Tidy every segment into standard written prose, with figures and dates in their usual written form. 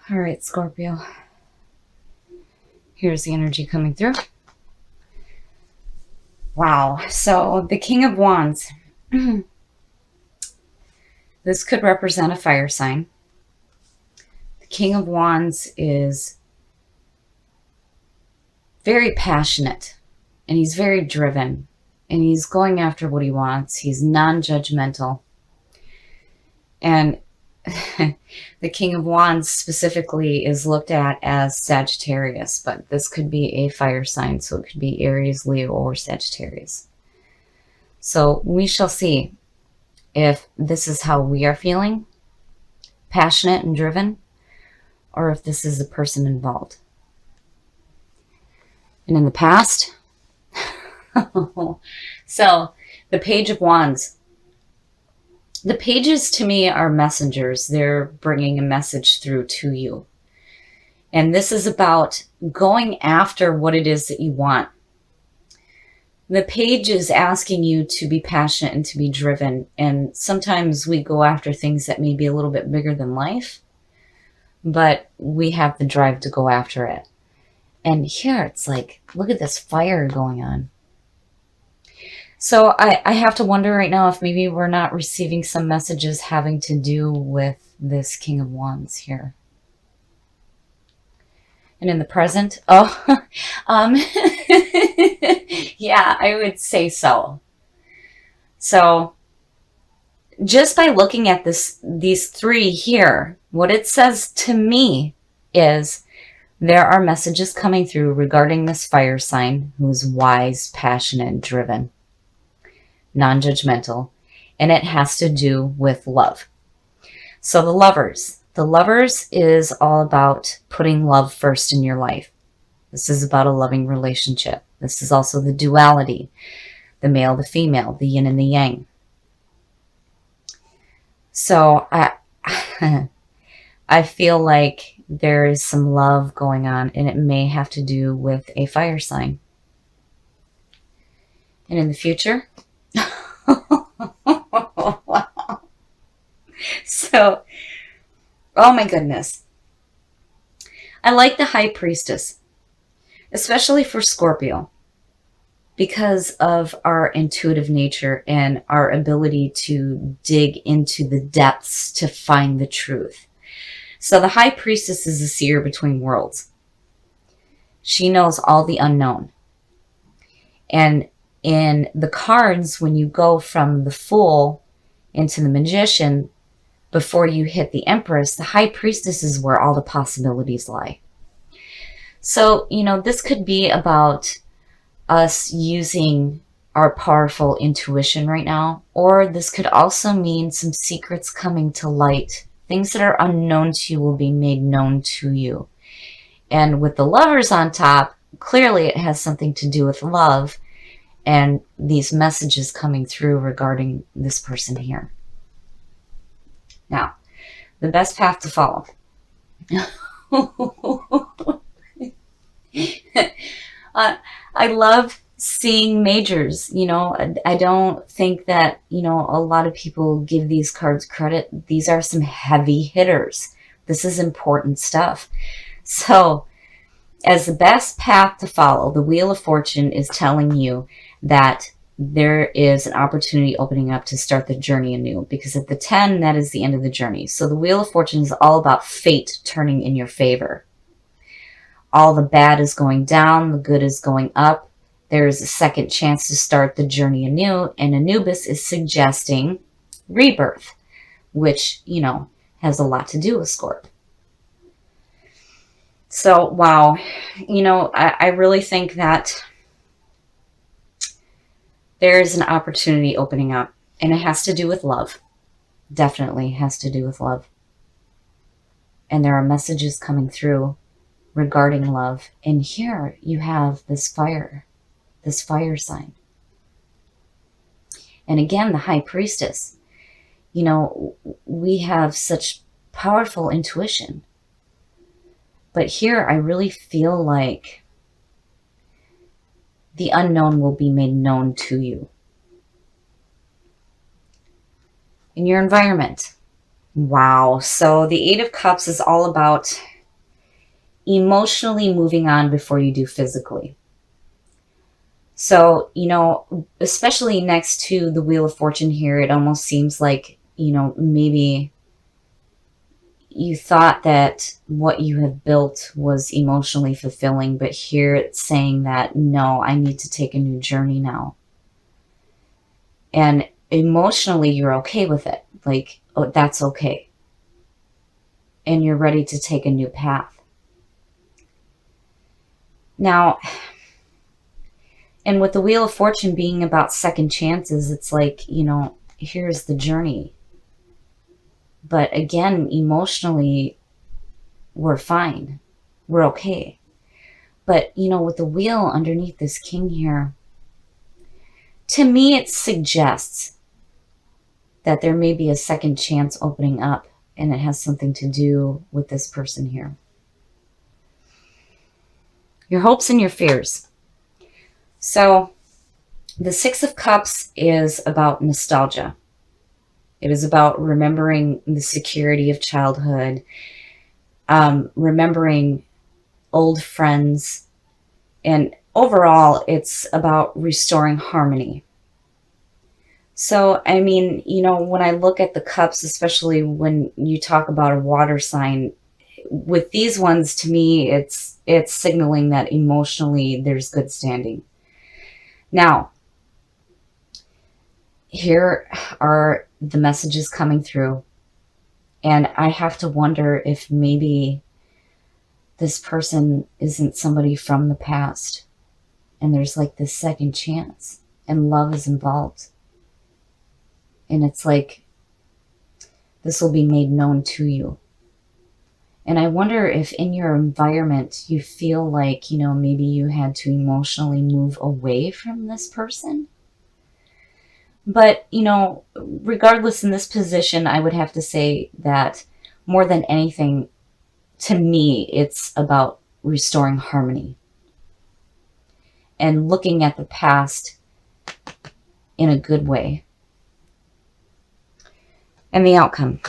All right, Scorpio. Here's the energy coming through. Wow. So the King of Wands. This could represent a fire sign. The King of Wands is very passionate and he's very driven and he's going after what he wants. He's non-judgmental. And the King of Wands specifically is looked at as Sagittarius, but this could be a fire sign, so it could be Aries, Leo, or Sagittarius. So we shall see if this is how we are feeling, passionate and driven, or if this is the person involved. And in the past, so the Page of Wands. The pages to me are messengers. They're bringing a message through to you. And this is about going after what it is that you want. The page is asking you to be passionate and to be driven. And sometimes we go after things that may be a little bit bigger than life, but we have the drive to go after it. And here it's like, look at this fire going on. So I have to wonder right now if maybe we're not receiving some messages having to do with this King of Wands here. And in the present, yeah, I would say so. So just by looking at these three here, what it says to me is there are messages coming through regarding this fire sign who's wise, passionate, and driven. Non-judgmental, and it has to do with love. So the lovers is all about putting love first in your life. This is about a loving relationship. This is also the duality, the male, the female, the yin and the yang. So I feel like there is some love going on, and it may have to do with a fire sign. And in the future, wow. So, oh my goodness. I like the High Priestess, especially for Scorpio, because of our intuitive nature and our ability to dig into the depths to find the truth. So the High Priestess is a seer between worlds. She knows all the unknown. And in the cards, when you go from the Fool into the Magician, before you hit the Empress, the High Priestess is where all the possibilities lie. So, you know, this could be about us using our powerful intuition right now, or this could also mean some secrets coming to light. Things that are unknown to you will be made known to you. And with the Lovers on top, clearly it has something to do with love and these messages coming through regarding this person here. Now, the best path to follow. I love seeing majors. You know, I don't think that, you know, a lot of people give these cards credit. These are some heavy hitters. This is important stuff. So, as the best path to follow, the Wheel of Fortune is telling you that there is an opportunity opening up to start the journey anew, because at the 10, that is the end of the journey. So the Wheel of Fortune is all about fate turning in your favor. All the bad is going down, the good is going up. There is a second chance to start the journey anew, and Anubis is suggesting rebirth, which, you know, has a lot to do with Scorp. So, wow, you know, I really think that there is an opportunity opening up, and it has to do with love. Definitely has to do with love. And there are messages coming through regarding love. And here you have this fire sign. And again, the High Priestess. You know, we have such powerful intuition. But here I really feel like the unknown will be made known to you. In your environment. Wow. So the Eight of Cups is all about emotionally moving on before you do physically. So, especially next to the Wheel of Fortune here, it almost seems like, maybe you thought that what you have built was emotionally fulfilling, but here it's saying that, no, I need to take a new journey now. And emotionally, you're okay with it. Like, oh, that's okay. And you're ready to take a new path. Now, and with the Wheel of Fortune being about second chances, it's like, here's the journey. But again, emotionally, we're fine. We're okay. But, with the wheel underneath this king here, to me, it suggests that there may be a second chance opening up, and it has something to do with this person here. Your hopes and your fears. So, the Six of Cups is about nostalgia. It is about remembering the security of childhood, remembering old friends, and overall, it's about restoring harmony. So, I mean, when I look at the cups, especially when you talk about a water sign, with these ones, to me, it's signaling that emotionally there's good standing. Now, here are the messages coming through, and I have to wonder if maybe this person isn't somebody from the past, and there's like this second chance, and love is involved. And it's like, this will be made known to you. And I wonder if in your environment you feel like, maybe you had to emotionally move away from this person. But, regardless, in this position, I would have to say that more than anything, to me, it's about restoring harmony and looking at the past in a good way. And the outcome.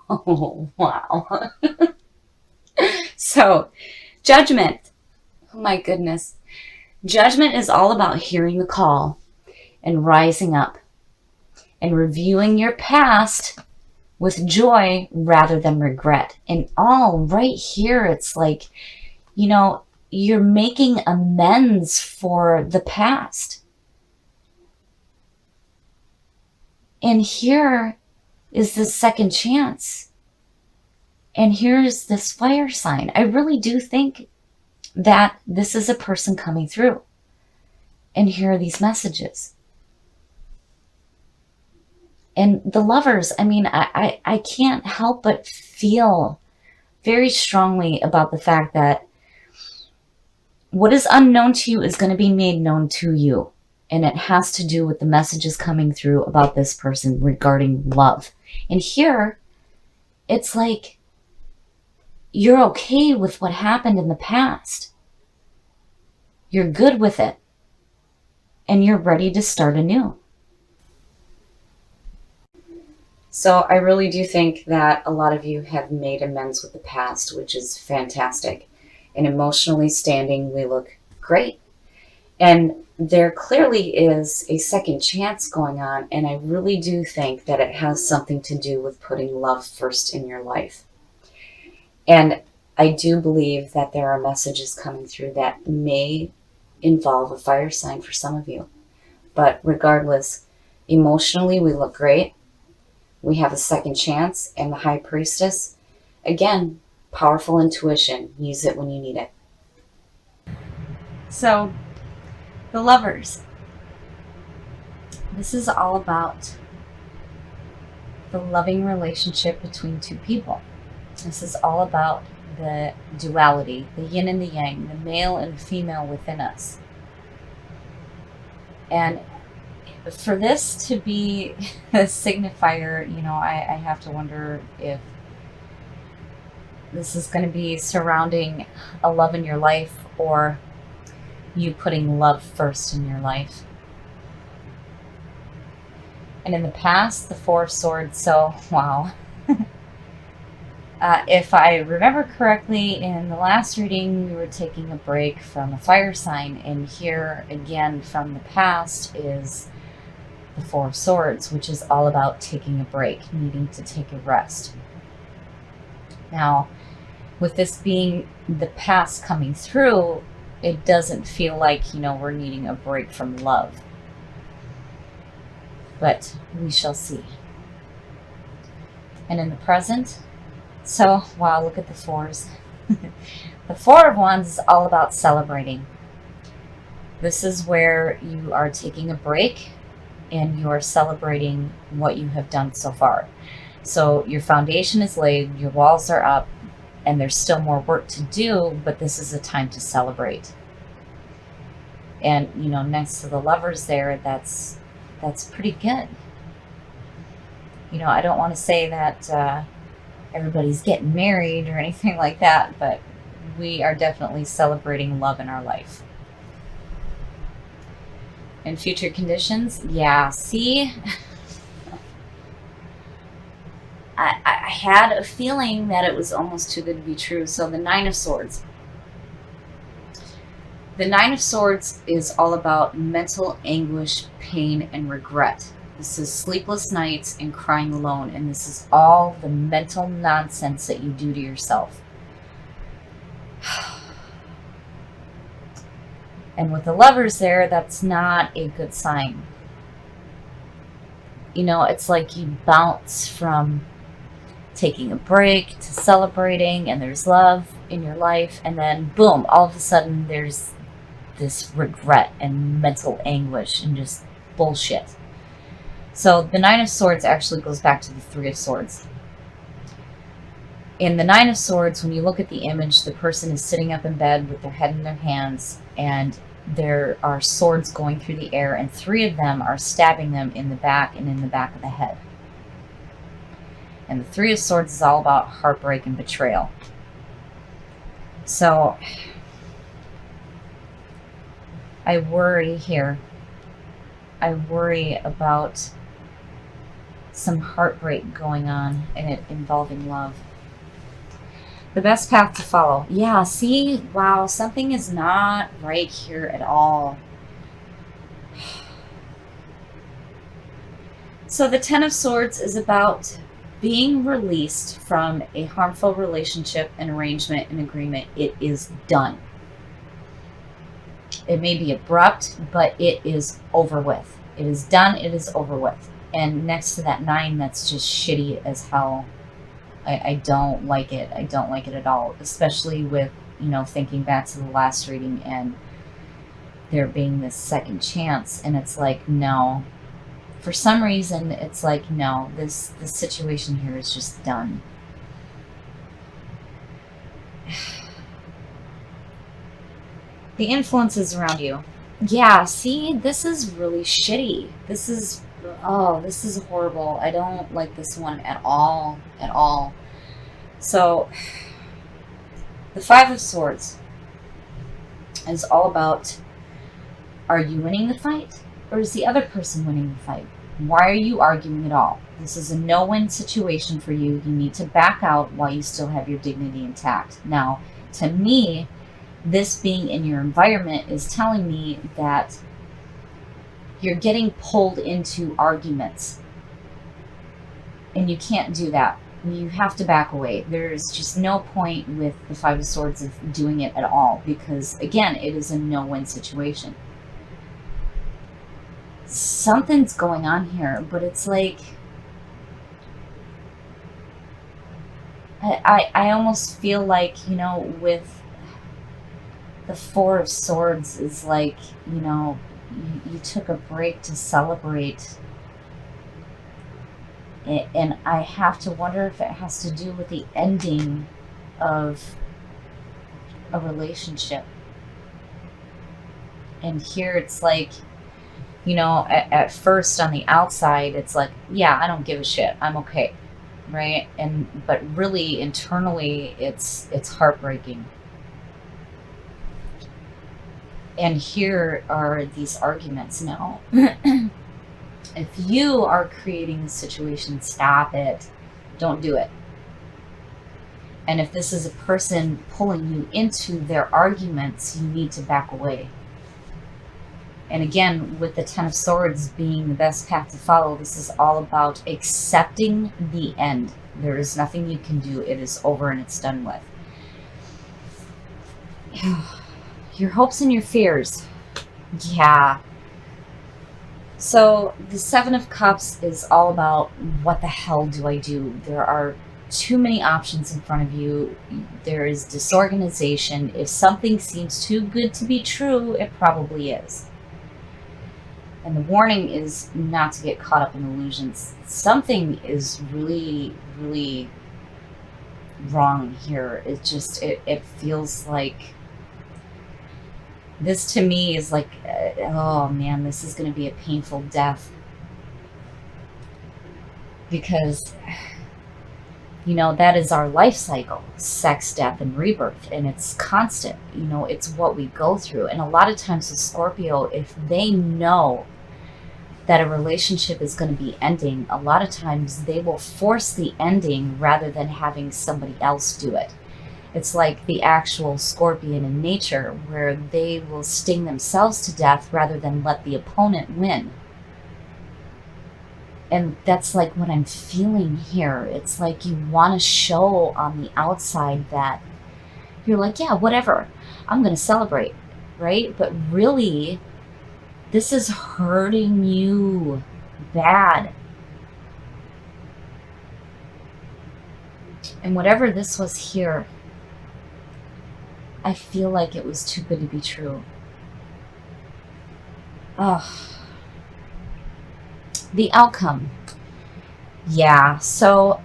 Oh, wow. So, judgment. Oh my goodness. Judgment is all about hearing the call and rising up and reviewing your past with joy rather than regret. And all right here, it's like, you're making amends for the past. And here is this second chance. And here's this fire sign. I really do think that this is a person coming through. And here are these messages. And the Lovers, I mean, I can't help but feel very strongly about the fact that what is unknown to you is going to be made known to you. And it has to do with the messages coming through about this person regarding love. And here, it's like you're okay with what happened in the past. You're good with it. And you're ready to start anew. So I really do think that a lot of you have made amends with the past, which is fantastic. And emotionally standing, we look great. And there clearly is a second chance going on, and I really do think that it has something to do with putting love first in your life. And I do believe that there are messages coming through that may involve a fire sign for some of you. But regardless, emotionally we look great. We have a second chance, and the High Priestess, again, powerful intuition. Use it when you need it. So, the Lovers. This is all about the loving relationship between two people. This is all about the duality, the yin and the yang, the male and female within us. And for this to be a signifier, I have to wonder if this is going to be surrounding a love in your life, or you putting love first in your life. And in the past, the Four of Swords, so wow. If I remember correctly, in the last reading, we were taking a break from a fire sign, and here again from the past is the Four of Swords, which is all about taking a break, needing to take a rest. Now, with this being the past coming through, it doesn't feel like, we're needing a break from love. But we shall see. And in the present, so, wow, look at the fours. The Four of Wands is all about celebrating. This is where you are taking a break and you are celebrating what you have done so far. So your foundation is laid, your walls are up, and there's still more work to do, but this is a time to celebrate. And, next to the Lovers there, that's pretty good. I don't want to say that everybody's getting married or anything like that, but we are definitely celebrating love in our life. In future conditions, yeah, see, I had a feeling that it was almost too good to be true. So the Nine of Swords. The Nine of Swords is all about mental anguish, pain, and regret. This is sleepless nights and crying alone, and this is all the mental nonsense that you do to yourself. And with the Lovers there, that's not a good sign. It's like you bounce from taking a break to celebrating, and there's love in your life, and then boom, all of a sudden there's this regret and mental anguish and just bullshit. So the Nine of Swords actually goes back to the Three of Swords. In the Nine of Swords, when you look at the image, the person is sitting up in bed with their head in their hands, and there are swords going through the air, and three of them are stabbing them in the back and in the back of the head. And the Three of Swords is all about heartbreak and betrayal. So I worry here. I worry about some heartbreak going on, and it involving love. The best path to follow. Yeah, see? Wow, something is not right here at all. So the Ten of Swords is about being released from a harmful relationship, an arrangement, an agreement. It is done. It may be abrupt, but it is over with. It is done. It is over with. And next to that 9, that's just shitty as hell. I don't like it. I don't like it at all, especially with, thinking back to the last reading and there being this second chance. And it's like, no. For some reason, it's like, no, this situation here is just done. The influences around you. Yeah, see, this is really shitty. This is horrible. I don't like this one at all, at all. So, the Five of Swords is all about, are you winning the fight, or is the other person winning the fight? Why are you arguing at all? This is a no-win situation for you. You need to back out while you still have your dignity intact. Now, to me, this being in your environment is telling me that you're getting pulled into arguments. And you can't do that. You have to back away. There's just no point with the Five of Swords of doing it at all, because, again, it is a no-win situation. Something's going on here, but it's like, I almost feel like, with the Four of Swords is like, you took a break to celebrate. And I have to wonder if it has to do with the ending of a relationship. And here it's like, at first on the outside, it's like, yeah, I don't give a shit. I'm okay. Right? But really internally, it's heartbreaking. And here are these arguments now. If you are creating the situation, stop it. Don't do it. And if this is a person pulling you into their arguments, you need to back away. And again, with the Ten of Swords being the best path to follow, this is all about accepting the end. There is nothing you can do. It is over and it's done with. Your hopes and your fears. Yeah. So the Seven of Cups is all about, what the hell do I do? There are too many options in front of you. There is disorganization. If something seems too good to be true, it probably is. And the warning is not to get caught up in illusions. Something is really, really wrong here. It feels like, this to me is like, oh man, this is going to be a painful death. Because, that is our life cycle: sex, death, and rebirth. And it's constant. It's what we go through. And a lot of times with Scorpio, if they know that a relationship is going to be ending, a lot of times they will force the ending rather than having somebody else do it. It's like the actual scorpion in nature, where they will sting themselves to death rather than let the opponent win. And that's like what I'm feeling here. It's like you want to show on the outside that you're like, yeah, whatever, I'm going to celebrate, right? But really, this is hurting you bad. And whatever this was here, I feel like it was too good to be true. Oh. The outcome. Yeah, so,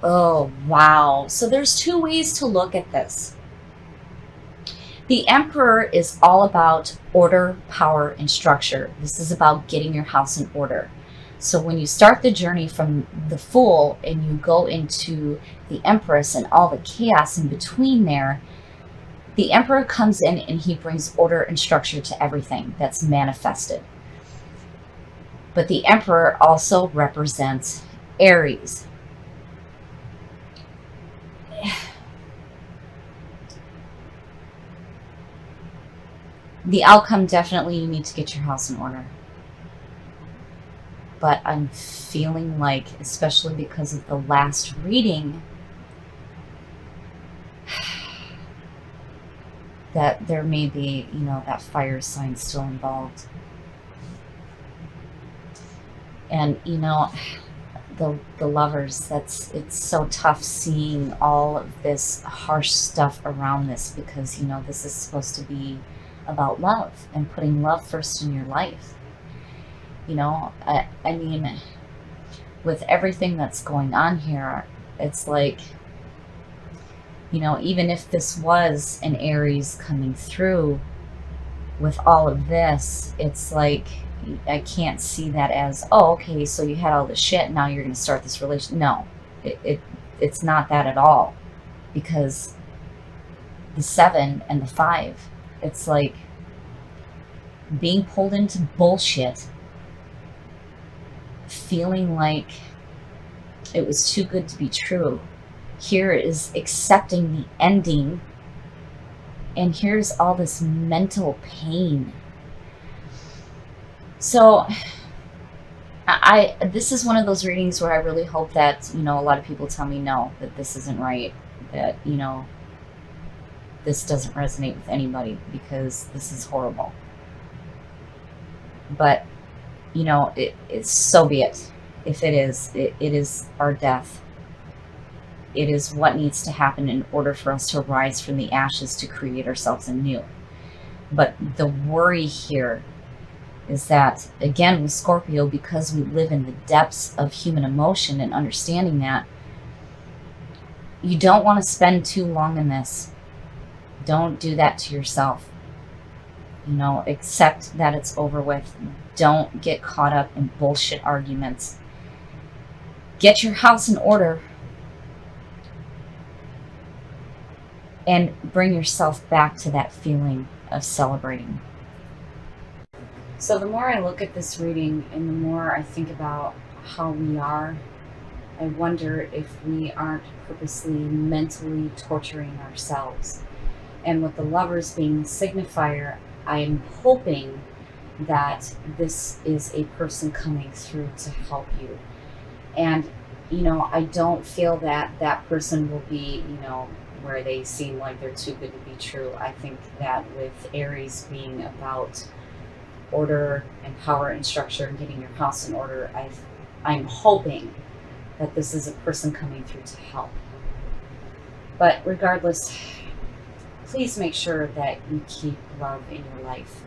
oh, wow. So there's two ways to look at this. The Emperor is all about order, power, and structure. This is about getting your house in order. So when you start the journey from the Fool and you go into the Empress and all the chaos in between there, the Emperor comes in and he brings order and structure to everything that's manifested. But the Emperor also represents Aries. The outcome, definitely you need to get your house in order. But I'm feeling like, especially because of the last reading, that there may be, that fire sign still involved. And, the lovers, it's so tough seeing all of this harsh stuff around this, because, this is supposed to be about love and putting love first in your life. I mean, with everything that's going on here, it's like, even if this was an Aries coming through with all of this, it's like, I can't see that as, oh, okay, so you had all this shit, now you're going to start this relationship. No, it's not that at all. Because the 7 and the 5, it's like being pulled into bullshit, feeling like it was too good to be true. Here is accepting the ending, and here's all this mental pain. So this is one of those readings where I really hope that, a lot of people tell me no, that this isn't right, that, this doesn't resonate with anybody, because this is horrible. But, it's so be it. If it is, it is our death. It is what needs to happen in order for us to rise from the ashes to create ourselves anew. But the worry here is that, again, with Scorpio, because we live in the depths of human emotion and understanding that, you don't want to spend too long in this. Don't do that to yourself. Accept that it's over with. Don't get caught up in bullshit arguments. Get your house in order and bring yourself back to that feeling of celebrating. So the more I look at this reading and the more I think about how we are, I wonder if we aren't purposely mentally torturing ourselves. And with the lovers being the signifier, I'm hoping that this is a person coming through to help you. And, I don't feel that that person will be, where they seem like they're too good to be true. I think that with Aries being about order and power and structure and getting your house in order, I'm hoping that this is a person coming through to help. But regardless, please make sure that you keep love in your life.